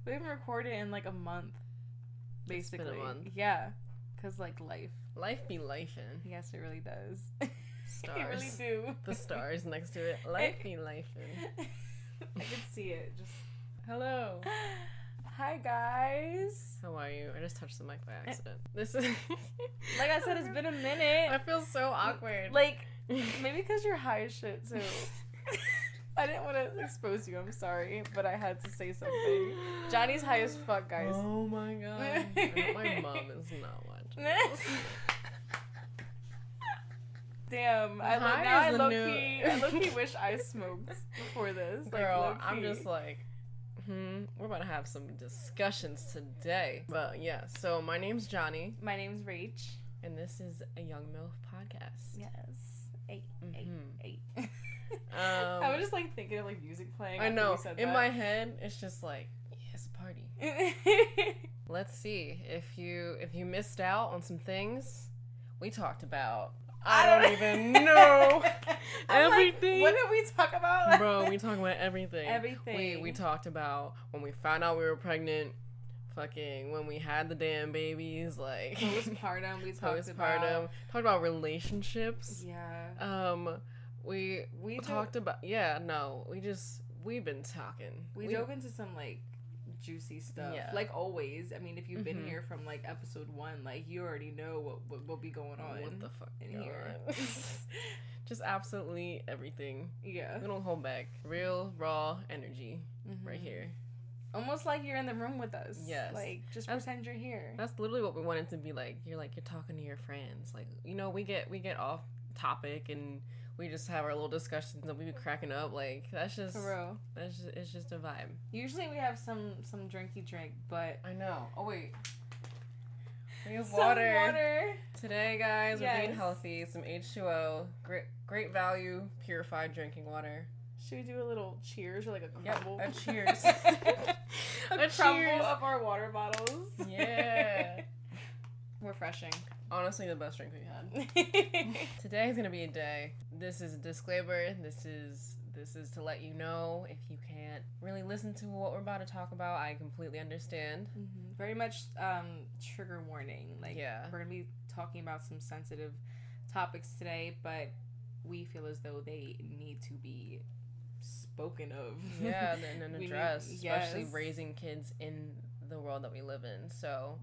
We haven't recorded in like a month, basically. It's been a month. Yeah, because like life. Life be lifing. Yes, it really does. Stars. It really do. The stars next to it. Life be lifing. I can see it. Just hello. Hi guys. How are you? I just touched the mic by accident. This is like I said, it's been a minute. I feel so awkward. Like maybe because you're high as shit too. I didn't want to expose you. I'm sorry, but I had to say something. Johnny's high as fuck, guys. Oh my god. I hope my mom is not watching this. Damn, I low-key wish I smoked before this. Girl, like, I'm just like, we're about to have some discussions today. But yeah, so my name's Janni. My name's Rach. And this is a Young MILF podcast. Yes. Eight. I was just like thinking of like music playing. I know. In my head, it's just like, yeah, it's a party. Let's see. If you missed out on some things we talked about. I don't even know. Everything. Like, what did we talk about? Bro, we talked about everything. Everything. We talked about when we found out we were pregnant, fucking when we had the damn babies, like postpartum. We talked about relationships. Yeah. We talked about we've been talking. We dove into some like juicy stuff, like always. I mean, if you've been here from like episode 1, like you already know what be going on. What the fuck in here? Just absolutely everything. Yeah, we don't hold back. Real raw energy right here. Almost like you're in the room with us. Yes, like just pretend you're here. That's literally what we wanted to be like. You're talking to your friends. Like, you know, we get off topic and we just have our little discussions and we be cracking up. Like, that's just for real. It's just a vibe. Usually we have some drinky drink, but I know. Oh wait, we have water. Today, guys, we're being healthy. Some H2O, great value, purified drinking water. Should we do a little cheers or like a crumble? Yep, a cheers. a crumble of our water bottles. Yeah. Refreshing. Honestly, the best drink we've had. Today's gonna be a day. This is a disclaimer. This is to let you know if you can't really listen to what we're about to talk about. I completely understand. Mm-hmm. Very much trigger warning. Like, we're gonna be talking about some sensitive topics today, but we feel as though they need to be spoken of. Yeah, and addressed, especially raising kids in the world that we live in. So.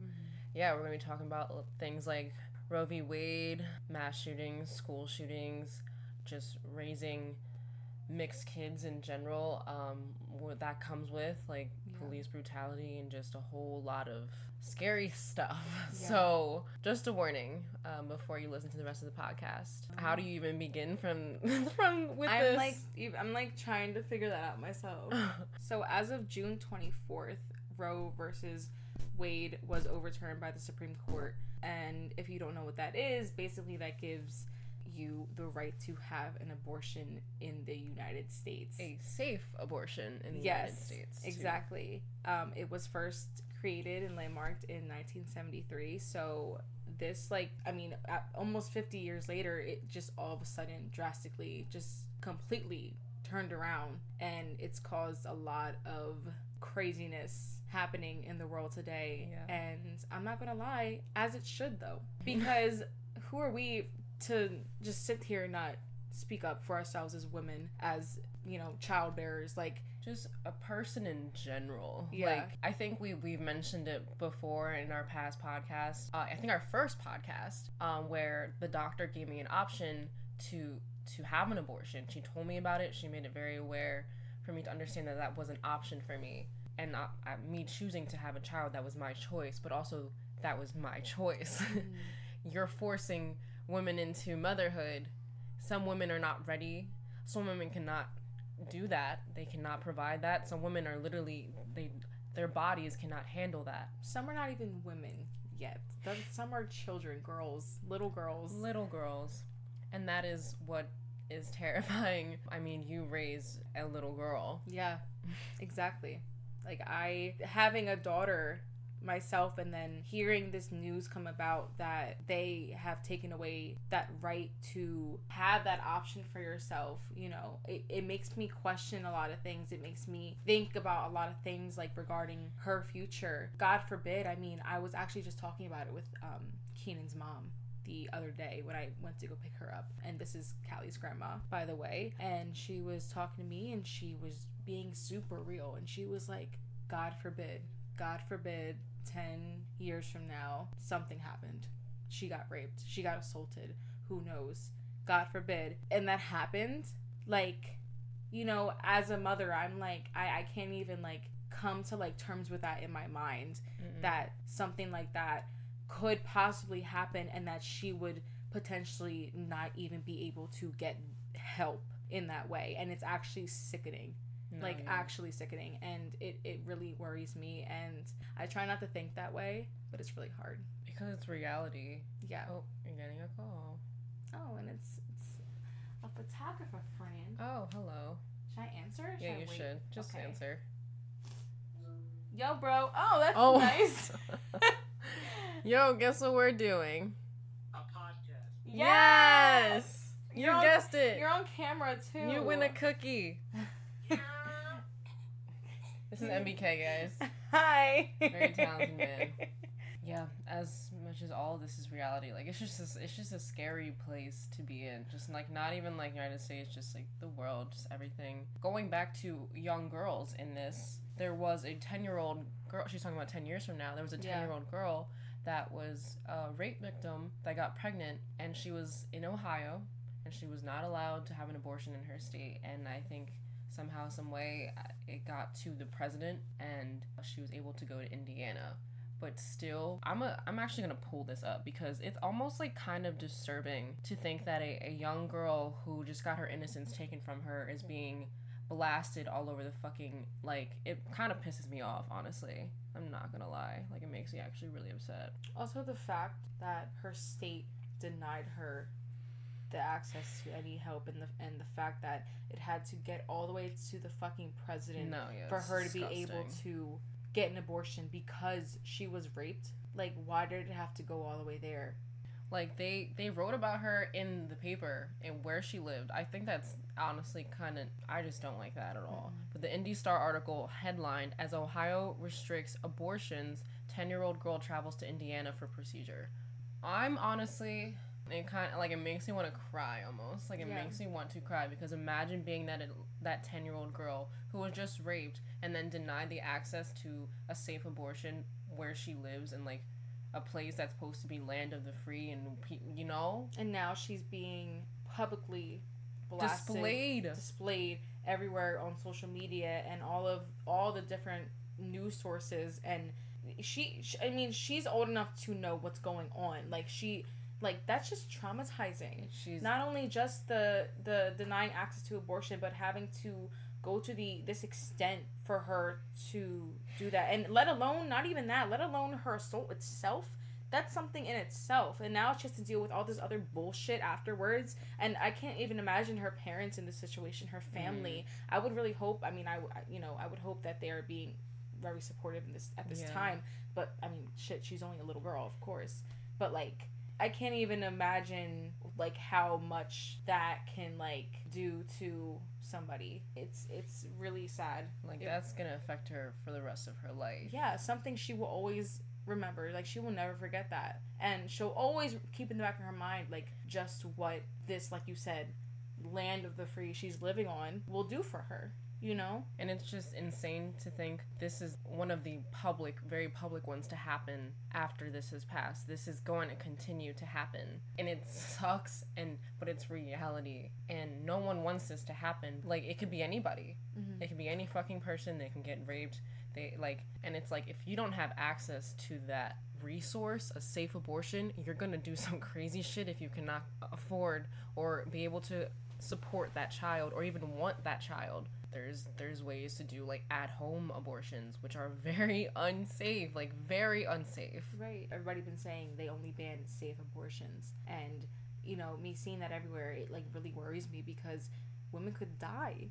Yeah, we're going to be talking about things like Roe v. Wade, mass shootings, school shootings, just raising mixed kids in general, what that comes with, like police brutality and just a whole lot of scary stuff. Yeah. So, just a warning before you listen to the rest of the podcast. How do you even begin with this? I'm like trying to figure that out myself. So, as of June 24th, Roe versus Wade was overturned by the Supreme Court, and if you don't know what that is, basically that gives you the right to have an abortion in the United States. A safe abortion in the United States. Yes, exactly. It was first created and landmarked in 1973, so this, almost 50 years later, it just all of a sudden drastically, just completely turned around, and it's caused a lot of craziness happening in the world today. And I'm not gonna lie, as it should though, because who are we to just sit here and not speak up for ourselves as women, as child bearers, like just a person in general. Like, I think we've mentioned it before in our past podcasts. I think our first podcast, where the doctor gave me an option to have an abortion. She told me about it. She made it very aware for me to understand that was an option for me. And not me choosing to have a child, that was my choice, but also that was my choice. You're forcing women into motherhood. Some women are not ready. Some women cannot do that. They cannot provide that. Some women are literally, their bodies cannot handle that. Some are not even women yet. Some are children, little girls. And that is what is terrifying. I mean, you raise a little girl. Yeah, exactly. Like, having a daughter myself, and then hearing this news come about that they have taken away that right to have that option for yourself, you know, it makes me question a lot of things. It makes me think about a lot of things, like regarding her future. God forbid. I mean, I was actually just talking about it with Keenan's mom the other day when I went to go pick her up, and this is Callie's grandma, by the way, and she was talking to me and she was being super real, and she was like, God forbid 10 years from now something happened, she got raped, she got assaulted, who knows, God forbid, and that happened. Like, you know, as a mother, I'm like, I can't even like come to like terms with that in my mind. That something like that could possibly happen, and that she would potentially not even be able to get help in that way. And it's actually sickening. Actually sickening. And it really worries me, and I try not to think that way, but it's really hard. Because it's reality. Yeah. Oh, you're getting a call. Oh, and it's a photographer friend. Oh, hello. Should I answer? Yeah, you should. Just answer. Yo, bro. Oh, that's nice. Yo, guess what we're doing? A podcast. Yes! You guessed it. You're on camera, too. You win a cookie. This is MBK, guys. Hi. Very talented man. Yeah, as much as all of this is reality, like, it's just a scary place to be in. Just, like, not even, like, United States, just, like, the world, just everything. Going back to young girls in this, there was a 10-year-old girl, she's talking about 10 years from now, there was a 10-year-old girl that was a rape victim that got pregnant, and she was in Ohio, and she was not allowed to have an abortion in her state, and I think somehow, some way, it got to the president, and she was able to go to Indiana. But still, I'm actually gonna pull this up because it's almost like kind of disturbing to think that a young girl who just got her innocence taken from her is being blasted all over the fucking, like, it kind of pisses me off, honestly. I'm not gonna lie. Like, it makes me actually really upset. Also, the fact that her state denied her the access to any help, and the fact that it had to get all the way to the fucking president for her to be able to get an abortion because she was raped. Like, why did it have to go all the way there? Like, they wrote about her in the paper and where she lived. I think that's honestly kind of, I just don't like that at all. But the Indy Star article headlined, "As Ohio restricts abortions, 10-year-old girl travels to Indiana for procedure." I'm honestly, it kind of, like, it makes me want to cry almost. Like, it makes me want to cry, because imagine being that 10-year-old girl who was just raped and then denied the access to a safe abortion where she lives, in, like, a place that's supposed to be land of the free, and, you know? And now she's being publicly blasted, displayed everywhere on social media and all the different news sources. And she's old enough to know what's going on. Like, that's just traumatizing. She's not only just the denying access to abortion, but having to go to this extent for her to do that. And let alone her assault itself. That's something in itself. And now she has to deal with all this other bullshit afterwards. And I can't even imagine her parents in this situation, her family. I would really hope, I would hope that they are being very supportive at this time. But, I mean, shit, she's only a little girl, of course. But, like, I can't even imagine, like, how much that can, like, do to somebody. It's really sad. Like, that's gonna affect her for the rest of her life. Yeah, something she will always remember. Like, she will never forget that. And she'll always keep in the back of her mind, like, just what this, like you said, land of the free she's living on will do for her. You know? And it's just insane to think this is one of the very public ones to happen after this has passed. This is going to continue to happen. And it sucks, but it's reality. And no one wants this to happen. Like, it could be anybody. Mm-hmm. It could be any fucking person. They can get raped. And it's like, if you don't have access to that resource, a safe abortion, you're gonna do some crazy shit if you cannot afford or be able to support that child or even want that child. There's ways to do, like, at-home abortions, which are very unsafe, like, very unsafe. Right. Everybody been saying they only ban safe abortions. And, you know, me seeing that everywhere, it, like, really worries me because women could die.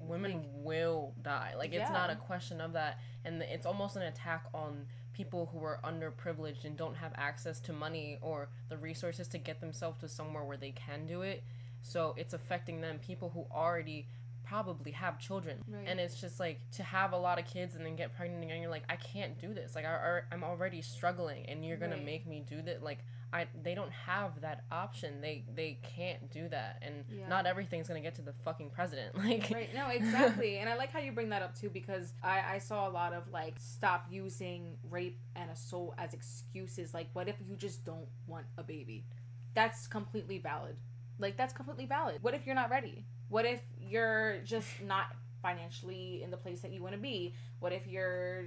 women will die. Like, it's not a question of that. And it's almost an attack on people who are underprivileged and don't have access to money or the resources to get themselves to somewhere where they can do it. So it's affecting them, people who already probably have children. Right. And it's just like, to have a lot of kids and then get pregnant and you're like, I can't do this. Like, I'm already struggling and you're gonna make me do that. Like, they don't have that option. They can't do that. And not everything's gonna get to the fucking president. Like, right. No, exactly. And I like how you bring that up too, because I saw a lot of like, stop using rape and assault as excuses. Like, what if you just don't want a baby? That's completely valid. Like, that's completely valid. What if you're not ready? What if you're just not financially in the place that you want to be? What if you're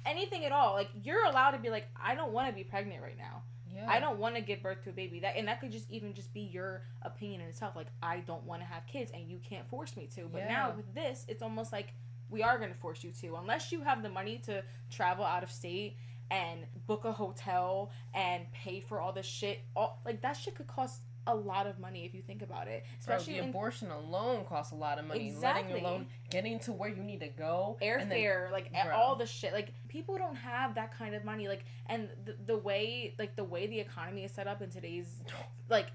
anything at all? Like, you're allowed to be like, I don't want to be pregnant right now. Yeah. I don't want to give birth to a baby. And that could just even just be your opinion in itself. Like, I don't want to have kids and you can't force me to. But now with this, it's almost like we are going to force you to. Unless you have the money to travel out of state and book a hotel and pay for all this shit. Like, that shit could cost a lot of money if you think about it. Especially the abortion alone costs a lot of money. Exactly. Letting alone getting to where you need to go. Airfare, all the shit. Like, people don't have that kind of money. Like, and the way the economy is set up in today's, like,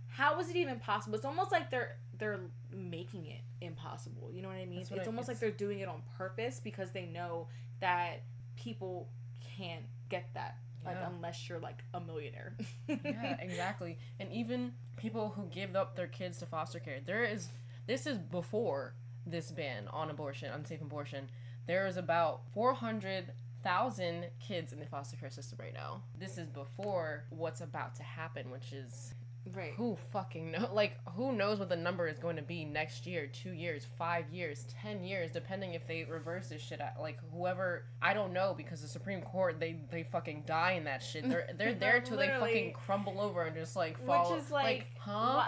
how is it even possible? It's almost like they're making it impossible. You know what I mean? It's almost like they're doing it on purpose because they know that people can't get that. Like, unless you're, like, a millionaire. Yeah, exactly. And even people who give up their kids to foster care. This is before this ban on abortion, unsafe abortion. There is about 400,000 kids in the foster care system right now. This is before what's about to happen, which is... Right. Who fucking know? Like, who knows what the number is going to be next year, 2 years, 5 years, 10 years, depending if they reverse this shit. Like, whoever, I don't know, because the Supreme Court, they fucking die in that shit. They're there till they fucking crumble over and just like fall. Which is like huh?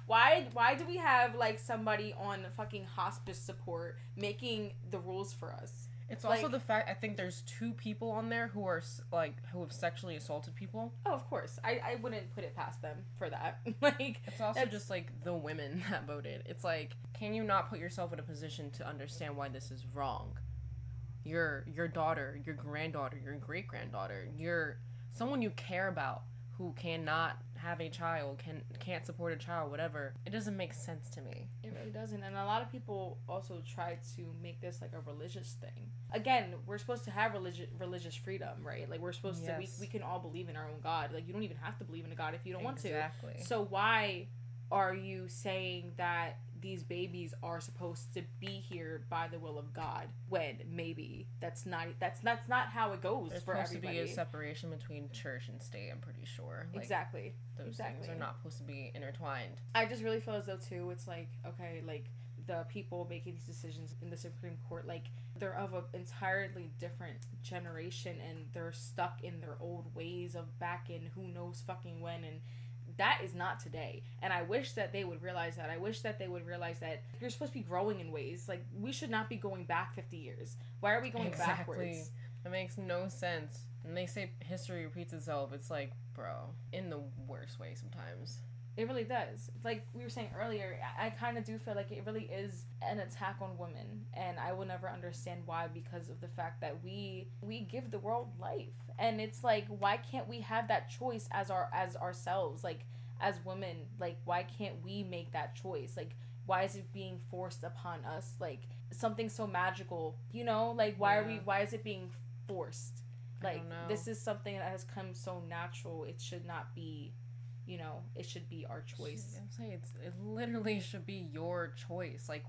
Why do we have like somebody on fucking hospice support making the rules for us? It's also the fact, I think there's 2 people on there who are, like, who have sexually assaulted people. Oh, of course. I wouldn't put it past them for that. Like, it's also just, like, the women that voted. It's like, can you not put yourself in a position to understand why this is wrong? Your daughter, your granddaughter, your great-granddaughter, someone you care about who cannot have a child, can't support a child, whatever. It doesn't make sense to me. It really doesn't. And a lot of people also try to make this like a religious thing. Again, we're supposed to have religious freedom, right? Like, we're supposed to, we can all believe in our own God. Like, you don't even have to believe in a God if you don't want to. Exactly. So why are you saying that these babies are supposed to be here by the will of God when maybe that's not how it goes? There's for supposed everybody. to be a separation between church and state, I'm pretty sure. Like, exactly. Those things are not supposed to be intertwined. I just really feel as though too, it's like, okay, like, the people making these decisions in the Supreme Court, like, they're of an entirely different generation and they're stuck in their old ways of back in who knows fucking when, and that is not today. And I wish that they would realize that. I wish that they would realize that you're supposed to be growing in ways. Like, we should not be going back 50 years. Why are we going backwards? It makes no sense. And they say history repeats itself. It's like, bro, in the worst way sometimes. It really does. Like we were saying earlier, I kind of do feel like it really is an attack on women, and I will never understand why, because of the fact that we give the world life, and it's like, why can't we have that choice as ourselves, like as women? Like, why can't we make that choice? Like, why is it being forced upon us? Like, something so magical, you know? Like, why is it being forced? Like, this is something that has come so natural. It should not be. You know, it should be our choice. I'm saying it literally should be your choice. Like,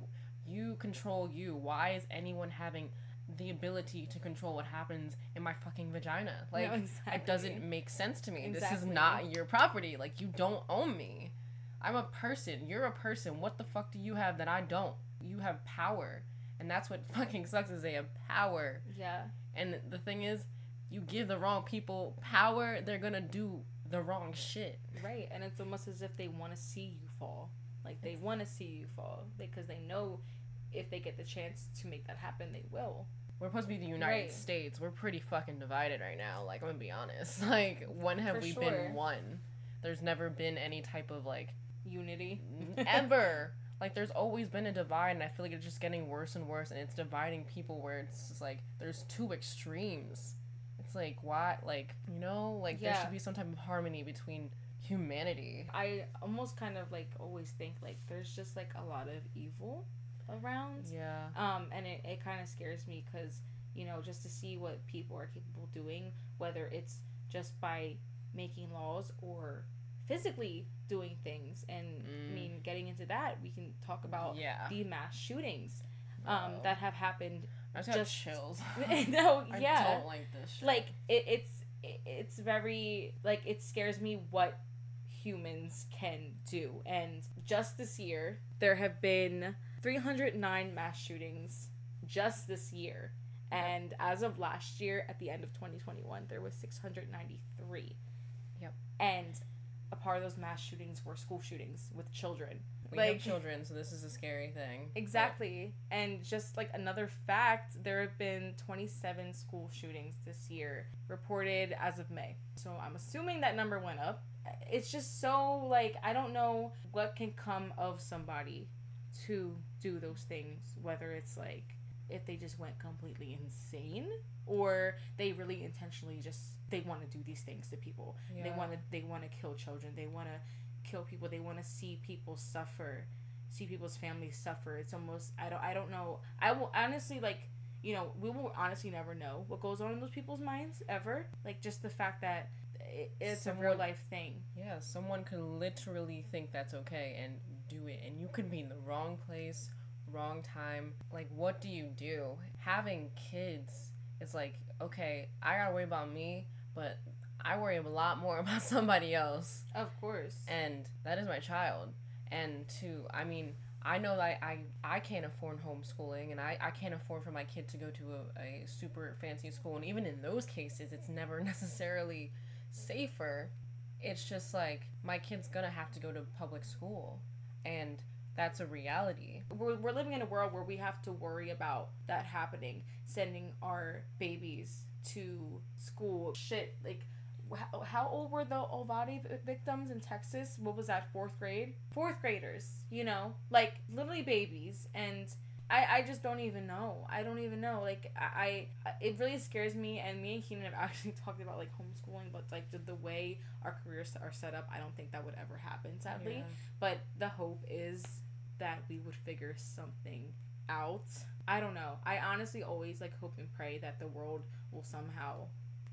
you control you. Why is anyone having the ability to control what happens in my fucking vagina? Like, It doesn't make sense to me. Exactly. This is not your property. Like, you don't own me. I'm a person. You're a person. What the fuck do you have that I don't? You have power. And that's what fucking sucks, is they have power. Yeah. And the thing is, you give the wrong people power, they're gonna do the wrong shit. Right. And it's almost as if they want to see you fall. Like, they want to see you fall because they know if they get the chance to make that happen, they will. We're supposed to be the United States. We're pretty fucking divided right now. Like, I'm gonna be honest. Like, when have we been one? There's never been any type of, like, unity. Ever. Like, there's always been a divide, and I feel like it's just getting worse and worse, and it's dividing people where it's just like there's two extremes. It's like, why? Like, you know, like there should be some type of harmony between humanity. I almost kind of like always think like there's just like a lot of evil around. Yeah. And it kind of scares me because, you know, just to see what people are capable of doing, whether it's just by making laws or physically doing things. And I mean, getting into that, we can talk about the mass shootings that have happened. I just have chills. No, yeah. I don't like this shit. Like, it's very, like, it scares me what humans can do. And just this year, there have been 309 mass shootings just this year. And as of last year, at the end of 2021, there was 693. Yep. And a part of those mass shootings were school shootings with children. We have children, so this is a scary thing. Exactly. But... And just like another fact, there have been 27 school shootings this year reported as of May. So I'm assuming that number went up. It's just so, like, I don't know what can come of somebody to do those things, whether it's like if they just went completely insane or they really intentionally just they want to do these things to people. Yeah. They want to kill children. They want to kill people. They want to see people suffer, see people's families suffer. It's almost I don't know. I will honestly, like, you know, we will honestly never know what goes on in those people's minds ever. Like, just the fact that it's a real life thing. Yeah, someone could literally think that's okay and do it, and you could be in the wrong place, wrong time. Like, what do you do? Having kids is like, okay, I gotta worry about me, but I worry a lot more about somebody else. Of course. And that is my child. And I mean, I know that I can't afford homeschooling, and I can't afford for my kid to go to a super fancy school. And even in those cases, it's never necessarily safer. It's just like, my kid's gonna have to go to public school, and that's a reality. We're living in a world where we have to worry about that happening, sending our babies to school. Shit, like, how old were the Uvalde victims in Texas? What was that, 4th grade? 4th graders, you know? Like, literally babies. And I just don't even know. I don't even know. Like, it really scares me. And me and Keenan have actually talked about, like, homeschooling, but, like, the way our careers are set up, I don't think that would ever happen, sadly. Yeah. But the hope is that we would figure something out. I don't know. I honestly always, like, hope and pray that the world will somehow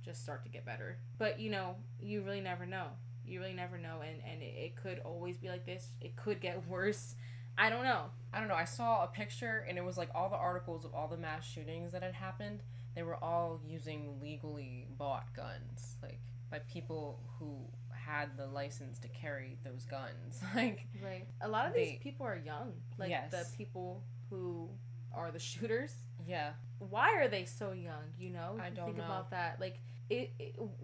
just start to get better. But, you know, you really never know. You really never know. And it could always be like this. It could get worse. I don't know. I saw a picture, and it was like all the articles of all the mass shootings that had happened. They were all using legally bought guns, like, by people who had the license to carry those guns. Like, right. A lot of these people are young. Like, yes. The people who are the shooters. Yeah. Why are they so young, you know? I don't think know. About that. Like,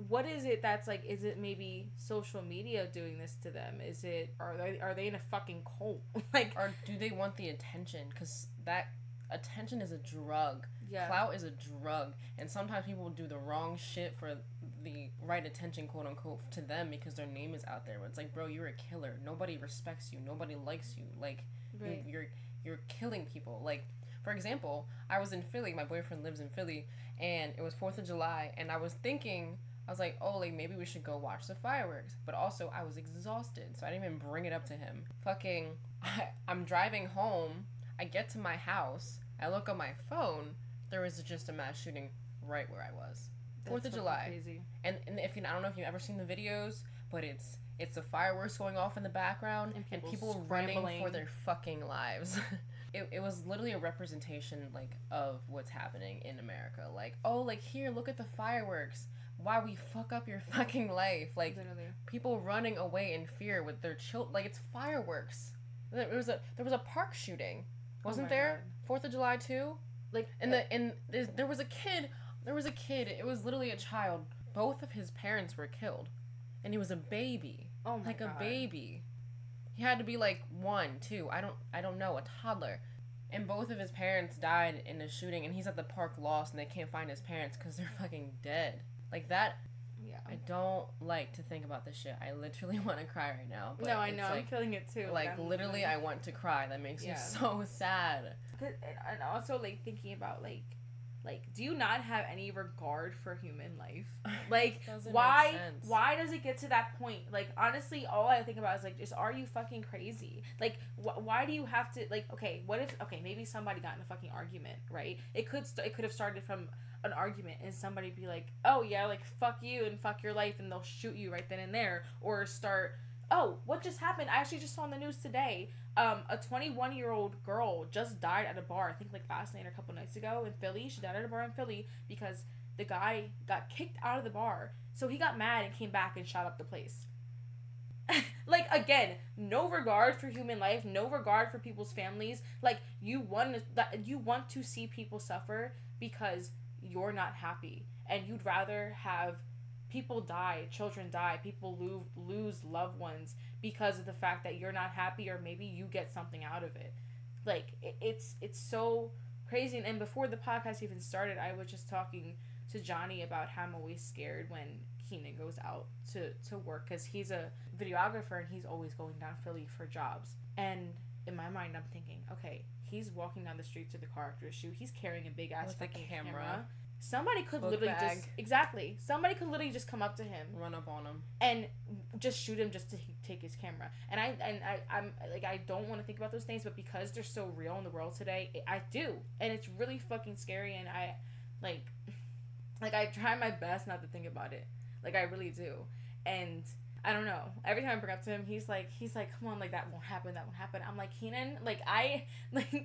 what is it that's like, is it maybe social media doing this to them? Is it, are they in a fucking cult? Like, or do they want the attention? Because that attention is a drug. Yeah. Clout is a drug. And sometimes people do the wrong shit for the right attention, quote unquote, to them because their name is out there. But it's like, bro, you're a killer. Nobody respects you. Nobody likes you. Like, right. You're killing people. Like, for example, I was in Philly. My boyfriend lives in Philly, and it was 4th of July, and I was like, oh, like, maybe we should go watch the fireworks. But also, I was exhausted, so I didn't even bring it up to him. I'm driving home. I get to my house. I look on my phone. There was just a mass shooting right where I was. 4th of July. Crazy. And if I don't know if you've ever seen the videos, but it's the fireworks going off in the background and people running for their fucking lives. It was literally a representation, like, of what's happening in America. Like, oh, like, here, look at the fireworks. Why we fuck up your fucking life. Like, literally. People running away in fear with their children. Like, it's fireworks. There was a park shooting. Wasn't there? God. 4th of July too? Like, there was a kid. It was literally a child. Both of his parents were killed. And he was a baby. Oh my God. Like, a baby. He had to be like 1, 2, I don't know, a toddler. And both of his parents died in a shooting, and he's at the park lost, and they can't find his parents because they're fucking dead. Like, that, Yeah. I don't like to think about this shit. I literally want to cry right now. But no, I know. I'm feeling it too. Like, literally, I want to cry. That makes me so sad. And also, like, thinking about, like, do you not have any regard for human life? Like, why does it get to that point? Like, honestly, all I think about is, like, just, are you fucking crazy? Like, why do you have to, like, okay, what if, okay, maybe somebody got in a fucking argument, right? It could have started from an argument and somebody be like, oh, yeah, like, fuck you and fuck your life, and they'll shoot you right then and there. Or start, oh, what just happened? I actually just saw on the news today, a 21-year-old girl just died at a bar, I think like last night or a couple nights ago in Philly. She died at a bar in Philly because the guy got kicked out of the bar. So he got mad and came back and shot up the place. Like, again, no regard for human life, no regard for people's families. Like, you want to see people suffer because you're not happy. And you'd rather have people die, children die, people lose loved ones because of the fact that you're not happy, or maybe you get something out of it. Like, it's so crazy. And before the podcast even started, I was just talking to Janni about how I'm always scared when Keenan goes out to work, because he's a videographer and he's always going down Philly for jobs. And in my mind, I'm thinking, okay, he's walking down the street to the car after a shoot. He's carrying a big ass fucking camera. Somebody could literally somebody could literally just come up to him, run up on him, and just shoot him just to take his camera. And I'm like, I don't want to think about those things, but because they're so real in the world today, I do, and it's really fucking scary. And I I try my best not to think about it, like I really do. And I don't know. Every time I bring up to him, he's like, come on, like that won't happen. I'm like, Keenan, like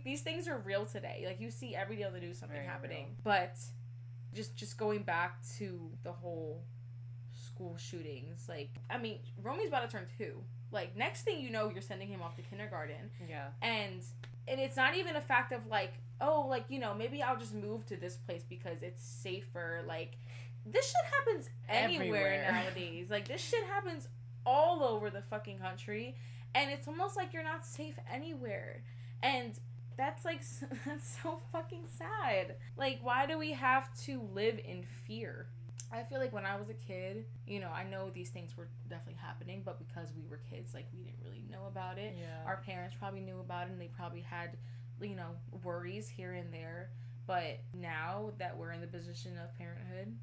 these things are real today. Like, you see every day on the news something happening, real. But. Just going back to the whole school shootings, like, I mean, Romy's about to turn 2. Like, next thing you know, you're sending him off to kindergarten. Yeah. And it's not even a fact of, like, oh, like, you know, maybe I'll just move to this place because it's safer. Like, this shit happens anywhere nowadays. Like, this shit happens all over the fucking country. And it's almost like you're not safe anywhere. And that's so fucking sad. Like, why do we have to live in fear? I feel like when I was a kid, you know, I know these things were definitely happening, but because we were kids, like, we didn't really know about it. Yeah. Our parents probably knew about it, and they probably had, you know, worries here and there. But now that we're in the position of parenthood,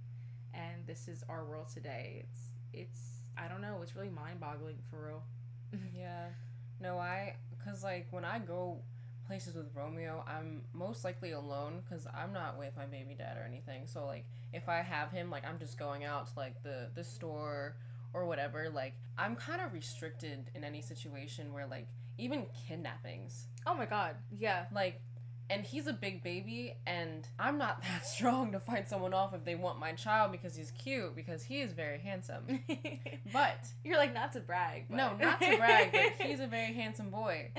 and this is our world today, it's I don't know, it's really mind-boggling for real. Yeah. No, because, like, when I go places with Romeo, I'm most likely alone because I'm not with my baby dad or anything. So, like, if I have him, like, I'm just going out to, like, the store or whatever. Like, I'm kind of restricted in any situation where, like, even kidnappings. Oh my god, yeah. Like, and he's a big baby, and I'm not that strong to fight someone off if they want my child because he's cute, because he is very handsome. But you're like, not to brag. But. No, not to brag, but he's a very handsome boy.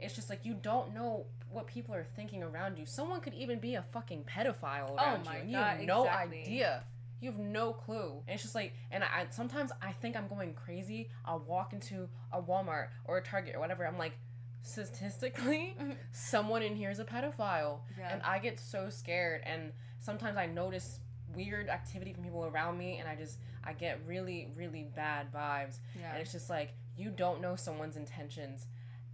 It's just like, you don't know what people are thinking around you. Someone could even be a fucking pedophile around you, and you have no idea. You have no clue. And it's just like, and I sometimes I think I'm going crazy. I'll walk into a Walmart or a Target or whatever. I'm like, statistically, someone in here is a pedophile. Yeah. And I get so scared, and sometimes I notice weird activity from people around me, and I get really, really bad vibes. Yeah. And it's just like, you don't know someone's intentions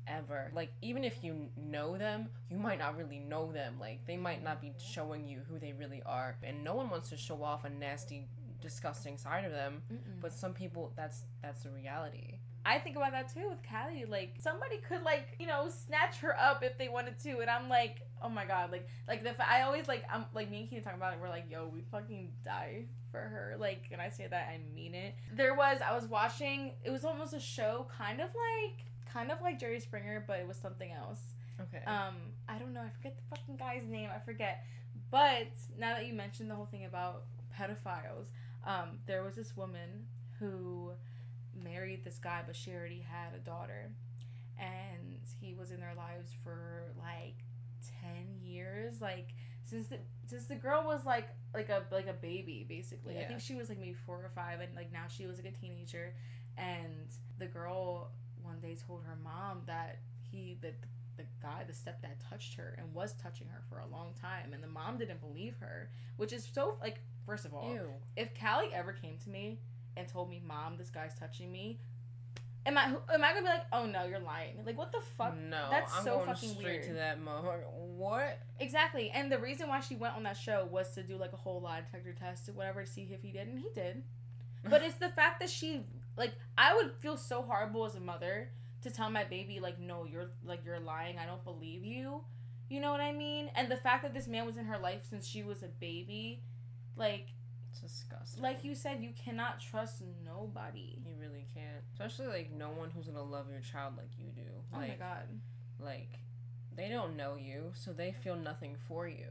ever. Like, even if you know them, you might not really know them. Like, they might not be showing you who they really are, and no one wants to show off a nasty, disgusting side of them. But some people, that's the reality. I think about that too with Callie. Like, somebody could, like, you know, snatch her up if they wanted to, and I'm like, oh my god, I always, like, I'm like, me and Keita talking about it, we're like, yo, we fucking die for her. Like, when I say that, I mean it. I was watching, it was almost a show kind of like Jerry Springer, but it was something else. Okay. I don't know, I forget the fucking guy's name, I forget. But now that you mentioned the whole thing about pedophiles, there was this woman who married this guy, but she already had a daughter, and he was in their lives for like 10 years, like since the girl was like a baby, basically. Yeah. I think she was like maybe 4 or 5, and like now she was like a teenager, and the girl one day told her mom that the guy, the stepdad, touched her and was touching her for a long time, and the mom didn't believe her, which is so, like, first of all, ew. If Callie ever came to me and told me, Mom, this guy's touching me, am I gonna be like, oh no, you're lying? Like, what the fuck? No, that's I'm so going fucking straight weird. to that motherfucker. What? Exactly. And the reason why she went on that show was to do like a whole lie detector test or whatever to see if he did, and he did. But it's the fact that she, like, I would feel so horrible as a mother to tell my baby, like, no, you're lying, I don't believe you. You know what I mean? And the fact that this man was in her life since she was a baby, like, it's disgusting. Like you said, you cannot trust nobody. You really can't. Especially, like, no one who's gonna love your child like you do. Oh like, my God. Like, they don't know you, so they feel nothing for you.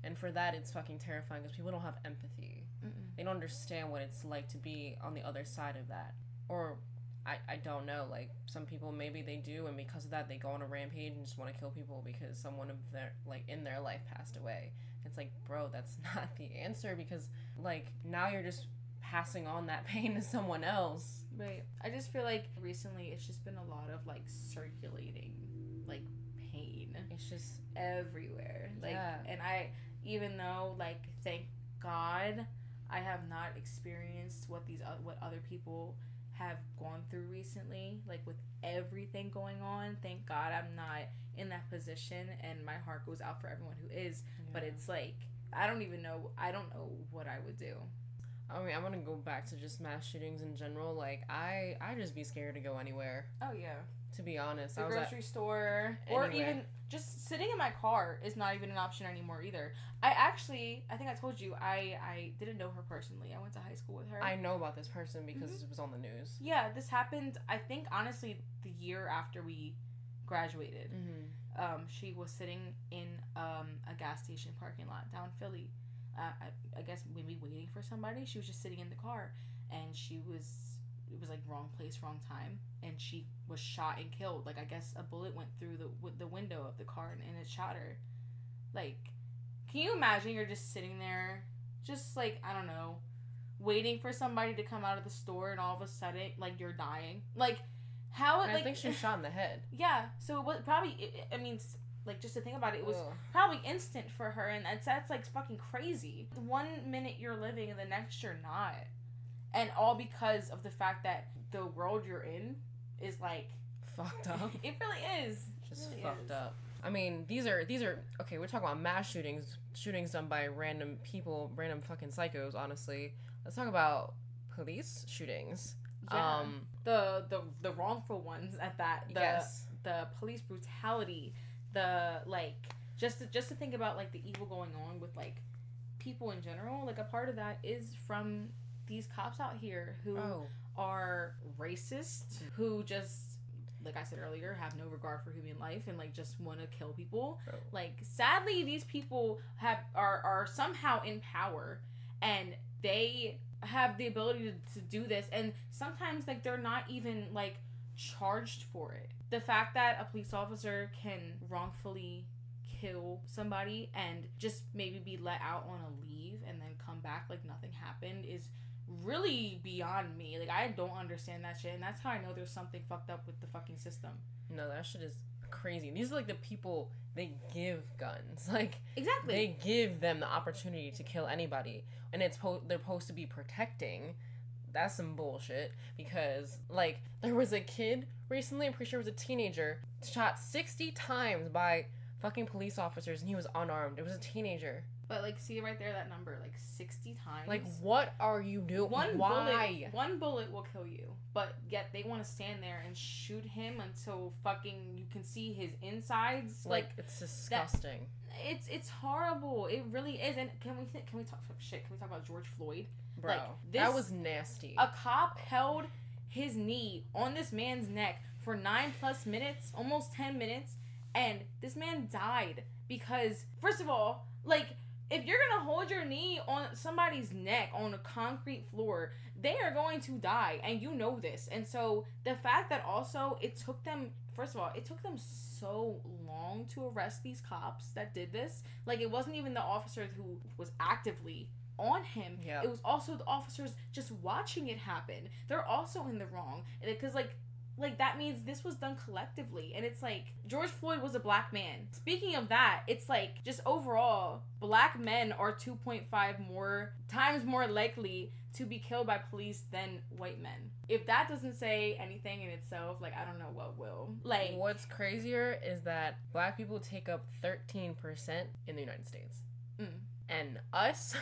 And for that, it's fucking terrifying because people don't have empathy. Mm-mm. They don't understand what it's like to be on the other side of that. Or, I don't know, like, some people, maybe they do, and because of that, they go on a rampage and just want to kill people because someone of their, like, in their life passed away. It's like, bro, that's not the answer because, like, now you're just passing on that pain to someone else. Right. I just feel like recently it's just been a lot of, like, circulating, like, pain. It's just everywhere. Like, yeah. And even though, like, thank God I have not experienced what other people have gone through recently, like, with everything going on, thank God I'm not in that position, and my heart goes out for everyone who is. Yeah. But it's like, I don't know what I would do. I mean, I'm gonna go back to just mass shootings in general. Like, I just be scared to go anywhere. Oh yeah. To be honest, the grocery store, or even just sitting in my car is not even an option anymore either. I think I told you I didn't know her personally. I went to high school with her. I know about this person because it was on the news. Yeah, this happened, I think, honestly, the year after we graduated. Mm-hmm. She was sitting in a gas station parking lot down Philly. I guess maybe waiting for somebody. She was just sitting in the car, and it was like wrong place, wrong time, and she was shot and killed. Like, I guess a bullet went through the window of the car and it shot her. Like, can you imagine you're just sitting there, just like, I don't know, waiting for somebody to come out of the store, and all of a sudden, like, you're dying? Like, how? I think she was shot in the head. Yeah, so it was probably, I mean, like, just to think about it, it was probably instant for her, and that's like fucking crazy. 1 minute you're living and the next you're not. And all because of the fact that the world you're in is, like, fucked up. It really is. Just really fucked is. up. I mean, these are okay, we're talking about mass shootings done by random people, random fucking psychos, honestly. Let's talk about police shootings. Yeah. The wrongful ones at that. Yes. The police brutality, the, like, just to think about, like, the evil going on with, like, people in general. Like, a part of that is from these cops out here who are racist, who just, like I said earlier, have no regard for human life and, like, just want to kill people. Like, sadly, these people are somehow in power, and they have the ability to do this, and sometimes, like, they're not even, like, charged for it. The fact that a police officer can wrongfully kill somebody and just maybe be let out on a leave and then come back like nothing happened is really beyond me. Like, I don't understand that shit, and that's how I know there's something fucked up with the fucking system. No, that shit is crazy. These are, like, the people they give guns. Like, exactly, they give them the opportunity to kill anybody, and they're supposed to be protecting. That's some bullshit, because, like, there was a kid recently, I'm pretty sure it was a teenager, shot 60 times by fucking police officers, and he was unarmed. It was a teenager. But, like, see right there, that number, like, 60 times. Like, what are you doing? Why? One bullet will kill you, but yet they want to stand there and shoot him until fucking you can see his insides. Like, it's disgusting. It's horrible. It really is. And can we talk about George Floyd? Bro, like, that was nasty. A cop held his knee on this man's neck for 9+ minutes, almost 10 minutes, and this man died because, first of all, like, if you're gonna hold your knee on somebody's neck on a concrete floor, they are going to die, and you know this. And so the fact that also it took them so long to arrest these cops that did this. Like, it wasn't even the officer who was actively on him. Yep. It was also the officers just watching it happen. They're also in the wrong, because, like, like, that means this was done collectively. And it's like, George Floyd was a black man. Speaking of that, it's like, just overall, black men are 2.5 more times more likely to be killed by police than white men. If that doesn't say anything in itself, like, I don't know what will. Like, what's crazier is that black people take up 13% in the United States. And us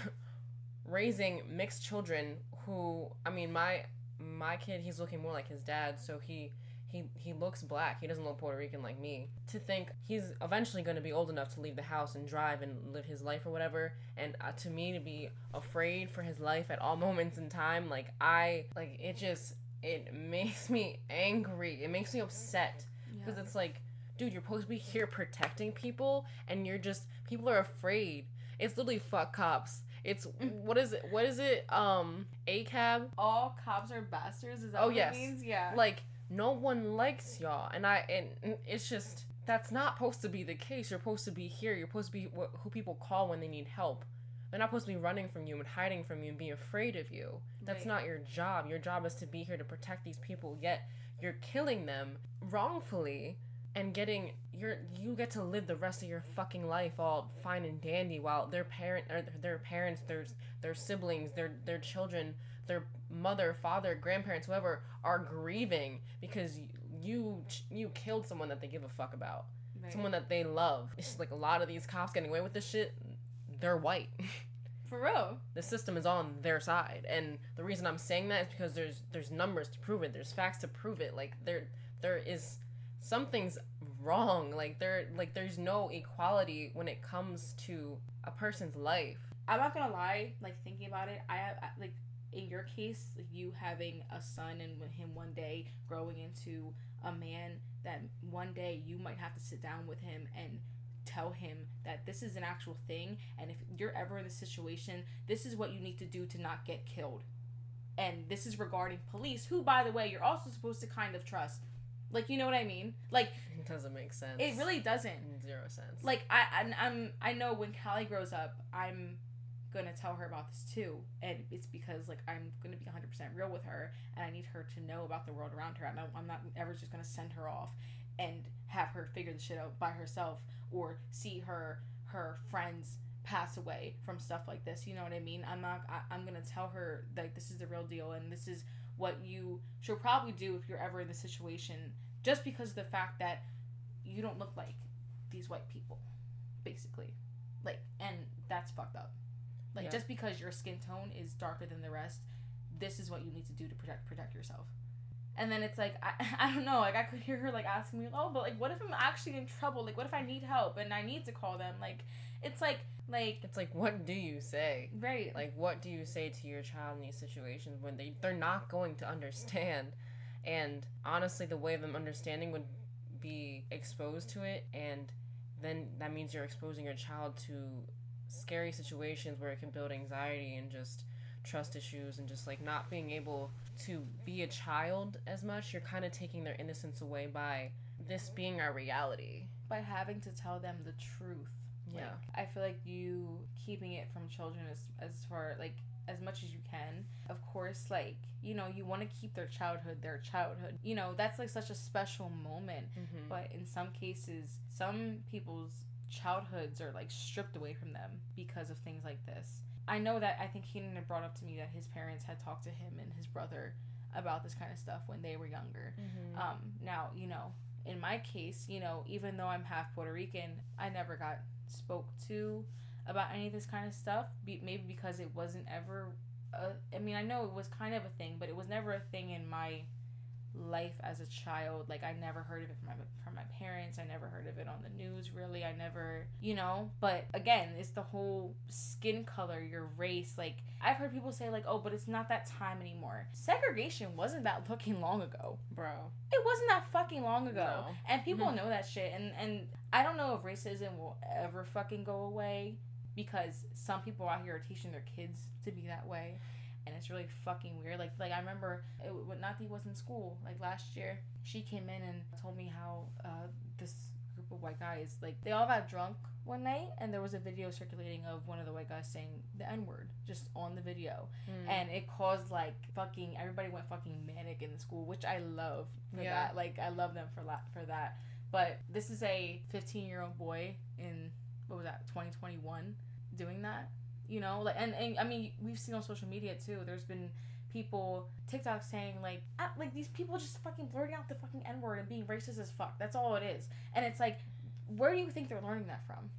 raising mixed children who, I mean, my kid, he's looking more like his dad, so he looks black. He doesn't look Puerto Rican like me. To think he's eventually going to be old enough to leave the house and drive and live his life or whatever, and to me to be afraid for his life at all moments in time, it makes me angry. It makes me upset because it's like, dude, you're supposed to be here protecting people, and people are afraid. It's literally fuck cops. It's what is it? ACAB. All cops are bastards. Is that what it means? Yeah. Like, no one likes y'all, and it's just, that's not supposed to be the case. You're supposed to be here. You're supposed to be who people call when they need help. They're not supposed to be running from you and hiding from you and being afraid of you. That's not your job. Your job is to be here to protect these people. Yet you're killing them wrongfully. And you get to live the rest of your fucking life all fine and dandy while their parents, their siblings, their children, their mother, father, grandparents, whoever, are grieving because you killed someone that they give a fuck about, someone that they love. It's like, a lot of these cops getting away with this shit, they're white. For real. The system is on their side, and the reason I'm saying that is because there's numbers to prove it. There's facts to prove it. Like, there is. Something's wrong. There's no equality when it comes to a person's life. I'm not gonna lie, like, thinking about it, I have, like, in your case, you having a son and him one day growing into a man that one day you might have to sit down with him and tell him that this is an actual thing, and if you're ever in this situation, this is what you need to do to not get killed. And this is regarding police, who, by the way, you're also supposed to kind of trust. Like, you know what I mean? Like, it doesn't make sense. It really doesn't. Zero sense. Like, I know when Callie grows up, I'm gonna tell her about this too, and it's because, like, I'm gonna be 100% real with her, and I need her to know about the world around her. I'm not ever just gonna send her off and have her figure the shit out by herself, or see her friends pass away from stuff like this. You know what I mean? I'm gonna tell her, like, this is the real deal, and this is what you should probably do if you're ever in this situation, just because of the fact that you don't look like these white people, basically. Like, and that's fucked up. Like, just because your skin tone is darker than the rest, this is what you need to do to protect yourself. And then it's like, I don't know, like, I could hear her, like, asking me, oh, but, like, what if I'm actually in trouble? Like, what if I need help and I need to call them? Like, it's like, what do you say? Right. Like, what do you say to your child in these situations when they're not going to understand? And honestly, the way of them understanding would be exposed to it, and then that means you're exposing your child to scary situations where it can build anxiety and just trust issues, and just, like, not being able to be a child as much. You're kind of taking their innocence away by this being our reality. By having to tell them the truth. Yeah. Like, I feel like you keeping it from children as far, like, as much as you can. Of course, like, you know, you want to keep their childhood. You know, that's, like, such a special moment. Mm-hmm. But in some cases, some people's childhoods are, like, stripped away from them because of things like this. I know that, I think Keenan had brought up to me that his parents had talked to him and his brother about this kind of stuff when they were younger. Mm-hmm. Now, you know, in my case, you know, even though I'm half Puerto Rican, I never got spoke to about any of this kind of stuff. Maybe because it wasn't ever I mean, I know it was kind of a thing, but it was never a thing in my life as a child. Like, I never heard of it from my parents. I never heard of it on the news, really. I never, you know. But again, it's the whole skin color, your race. Like, I've heard people say, like, oh, but it's not that time anymore. Segregation wasn't that fucking long ago, bro. It wasn't that fucking long ago. No. And people know that shit. And I don't know if racism will ever fucking go away, because some people out here are teaching their kids to be that way, and it's really fucking weird. Like I remember when Nati was in school, like, last year, she came in and told me how this group of white guys, like, they all got drunk one night, and there was a video circulating of one of the white guys saying the N-word just on the video. And it caused like fucking everybody went fucking manic in the school, which I love for that. Like, I love them for that. But this is a 15-year-old boy in, what was that, 2021 doing that, you know? Like, and I mean, we've seen on social media too, there's been people TikTok saying like these people just fucking blurting out the fucking N-word and being racist as fuck. That's all it is. And it's like, where do you think they're learning that from?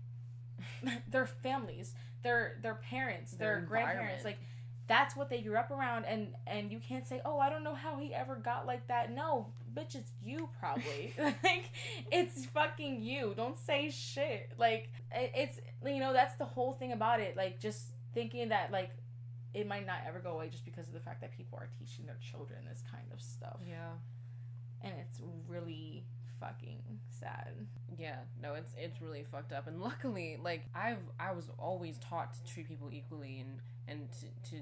Their families, their parents, their grandparents. Like, that's what they grew up around. And you can't say, oh, I don't know how he ever got like that. No, bitch, it's you probably. Like, it's fucking you. Don't say shit. Like, it's, you know, that's the whole thing about it. Like, just thinking that, like, it might not ever go away just because of the fact that people are teaching their children this kind of stuff. Yeah. And it's really fucking sad. Yeah, no, it's really fucked up. And luckily, like, I was always taught to treat people equally and to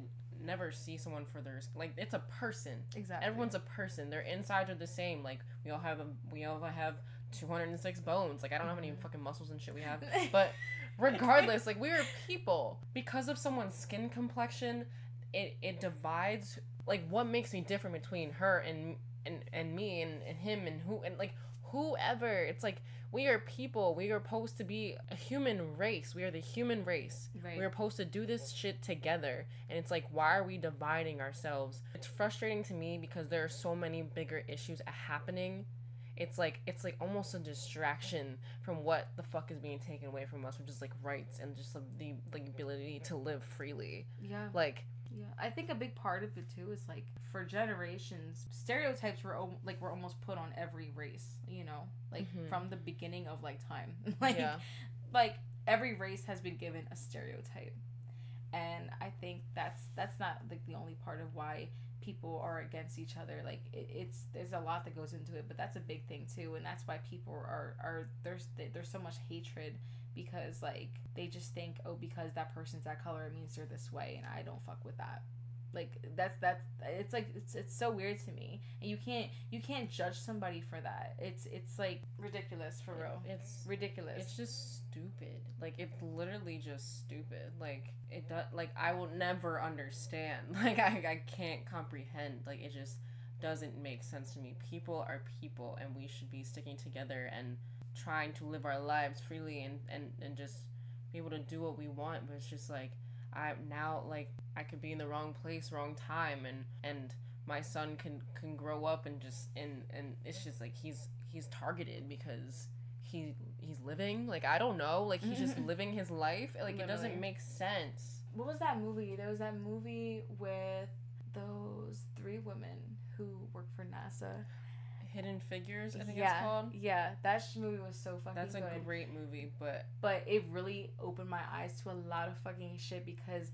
never see someone for their, like, it's a person. Exactly. Everyone's a person. Their insides are the same. Like, we all have 206 bones. Like, I don't know how many fucking muscles and shit we have, but regardless, like, we are people. Because of someone's skin complexion, it divides, like, what makes me different between her and me and him and whoever. It's like, we are people. We are supposed to be a human race. We are the human race. Right. We are supposed to do this shit together. And it's like, why are we dividing ourselves? It's frustrating to me because there are so many bigger issues happening. It's like almost a distraction from what the fuck is being taken away from us, which is like rights and just the like ability to live freely. Yeah. Like, yeah, I think a big part of it too is like, for generations, stereotypes were almost put on every race, you know, like from the beginning of like time. Like every race has been given a stereotype, and I think that's not like the only part of why people are against each other. Like, it's there's a lot that goes into it, but that's a big thing too, and that's why people are there's so much hatred, because like they just think, oh, because that person's that color it means they're this way, and I don't fuck with that. Like, that's it's like it's so weird to me, and you can't judge somebody for that. It's like ridiculous, for real. It's ridiculous. It's just stupid. Like, it's literally just stupid. Like, it does, like, I will never understand. Like, I can't comprehend. Like, it just doesn't make sense to me. People are people, and we should be sticking together and trying to live our lives freely and just be able to do what we want. But it's just like, I could be in the wrong place, wrong time, and my son can grow up and it's just like he's targeted because he's living, like, I don't know, like, he's just living his life. Like, literally. It doesn't make sense. What was that movie? There was that movie with those 3 women who worked for NASA. Hidden Figures, I think it's called. Yeah, that movie was so fucking good. That's a great movie, but it really opened my eyes to a lot of fucking shit, because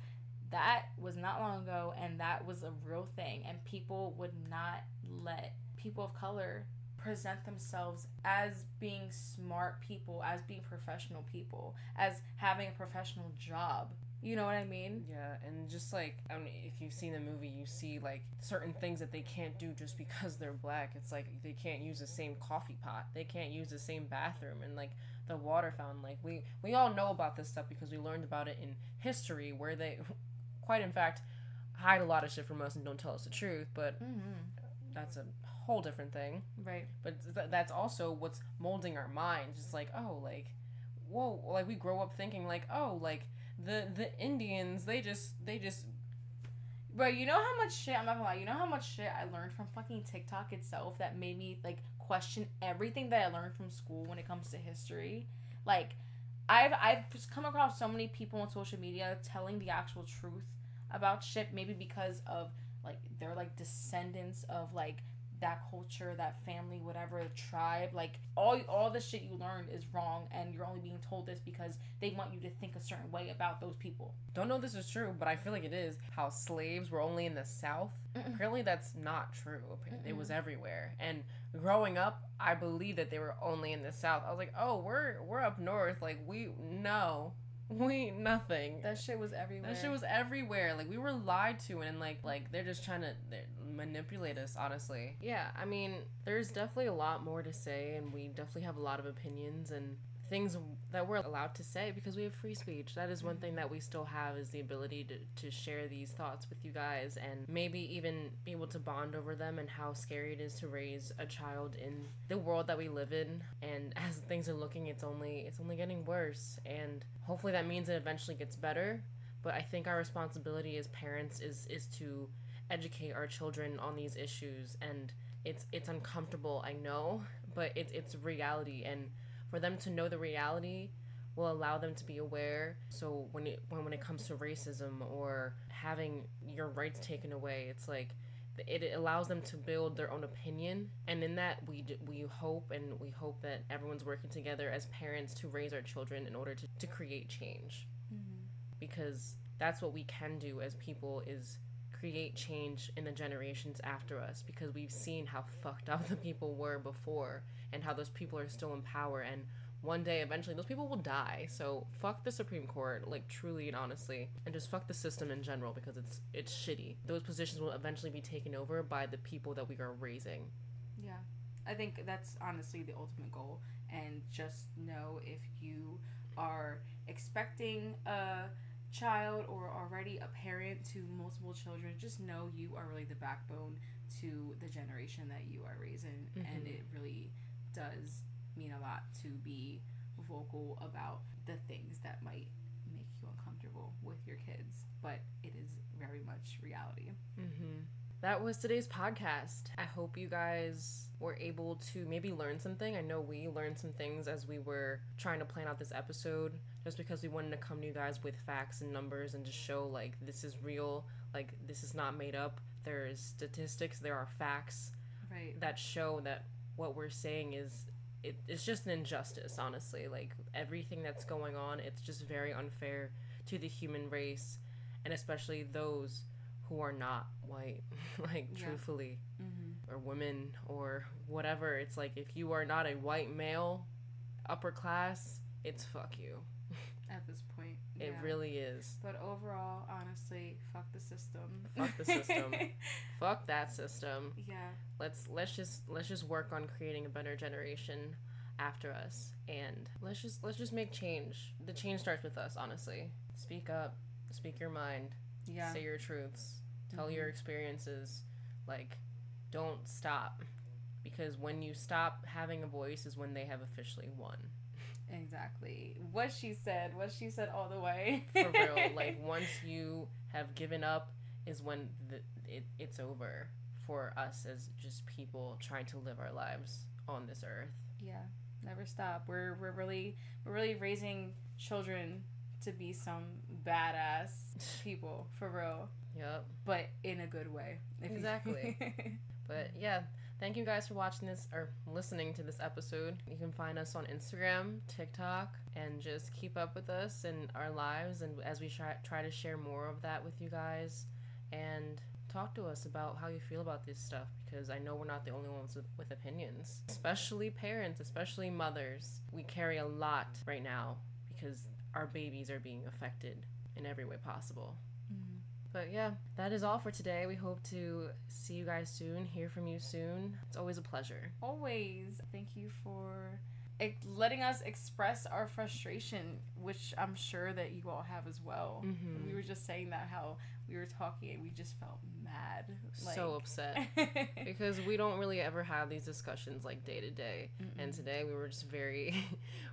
that was not long ago, and that was a real thing, and people would not let people of color present themselves as being smart people, as being professional people, as having a professional job. You know what I mean? Yeah, and just like, I mean, if you've seen the movie, you see like certain things that they can't do just because they're black. It's like they can't use the same coffee pot, they can't use the same bathroom, and like the water fountain. Like, we all know about this stuff because we learned about it in history, where they, quite in fact, hide a lot of shit from us and don't tell us the truth. But that's a whole different thing, right? But that's also what's molding our minds. It's like, oh, like, whoa, like we grow up thinking like, oh, like the Indians, they just bro, you know how much shit, I'm not gonna lie, you know how much shit I learned from fucking TikTok itself that made me like question everything that I learned from school when it comes to history. Like, I've just come across so many people on social media telling the actual truth about shit, maybe because of like they're like descendants of like that culture, that family, whatever, tribe. Like, all the shit you learned is wrong, and you're only being told this because they want you to think a certain way about those people. Don't know if this is true, but I feel like it is. How slaves were only in the South. Apparently that's not true. It was everywhere. And growing up, I believe that they were only in the South. I was like, oh, we're up north. Like, nothing. That shit was everywhere. Like, we were lied to, and like they're just trying to manipulate us, honestly. Yeah, I mean, there's definitely a lot more to say, and we definitely have a lot of opinions, and things that we're allowed to say because we have free speech. That is one thing that we still have, is the ability to share these thoughts with you guys, and maybe even be able to bond over them, and how scary it is to raise a child in the world that we live in. And as things are looking, it's only getting worse, and hopefully that means it eventually gets better. But I think our responsibility as parents is to educate our children on these issues. And it's uncomfortable, I know, but it's reality, and for them to know the reality will allow them to be aware. So when it comes to racism or having your rights taken away, it's like it allows them to build their own opinion. And in that, we hope that everyone's working together as parents to raise our children in order to create change. Because that's what we can do as people, is create change in the generations after us, because we've seen how fucked up the people were before and how those people are still in power, and one day eventually those people will die. So fuck the Supreme Court, like, truly and honestly, and just fuck the system in general, because it's shitty. Those positions will eventually be taken over by the people that we are raising. Yeah, I think that's honestly the ultimate goal. And just know, if you are expecting a child or already a parent to multiple children, just know you are really the backbone to the generation that you are raising. And it really does mean a lot to be vocal about the things that might make you uncomfortable with your kids, but it is very much reality. That was today's podcast. I hope you guys were able to maybe learn something. I know we learned some things as we were trying to plan out this episode, just because we wanted to come to you guys with facts and numbers and just show, like, this is real, like, this is not made up. There is statistics, there are facts, right, that show that what we're saying is it's just an injustice, honestly. Like, everything that's going on, it's just very unfair to the human race, and especially those who are not white, like, truthfully, or women, or whatever. It's like, if you are not a white male, upper class, it's fuck you. At this point. It really is. But overall, honestly, fuck the system. Fuck the system. Fuck that system. Yeah. Let's just work on creating a better generation after us, and let's just make change. The change starts with us, honestly. Speak up. Speak your mind. Yeah. Say your truths. Tell your experiences. Like, don't stop. Because when you stop having a voice is when they have officially won. Exactly. What she said all the way. For real. Like, once you have given up is when it's over for us as just people trying to live our lives on this earth. Yeah. Never stop. We're really raising children to be some badass people, for real. Yep. But in a good way. Exactly. But yeah, thank you guys for watching this or listening to this episode. You can find us on Instagram, TikTok, and just keep up with us and our lives, and as we try to share more of that with you guys, and talk to us about how you feel about this stuff, because I know we're not the only ones with opinions, especially parents, especially mothers. We carry a lot right now because our babies are being affected in every way possible. But yeah, that is all for today. We hope to see you guys soon, hear from you soon. It's always a pleasure. Always. Thank you for letting us express our frustration, which I'm sure that you all have as well. We were just saying that, how we were talking and we just felt mad. So upset. Because we don't really ever have these discussions like day to day. And today we were just very,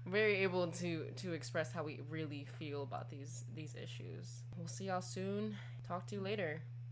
very able to express how we really feel about these issues. We'll see y'all soon. Talk to you later.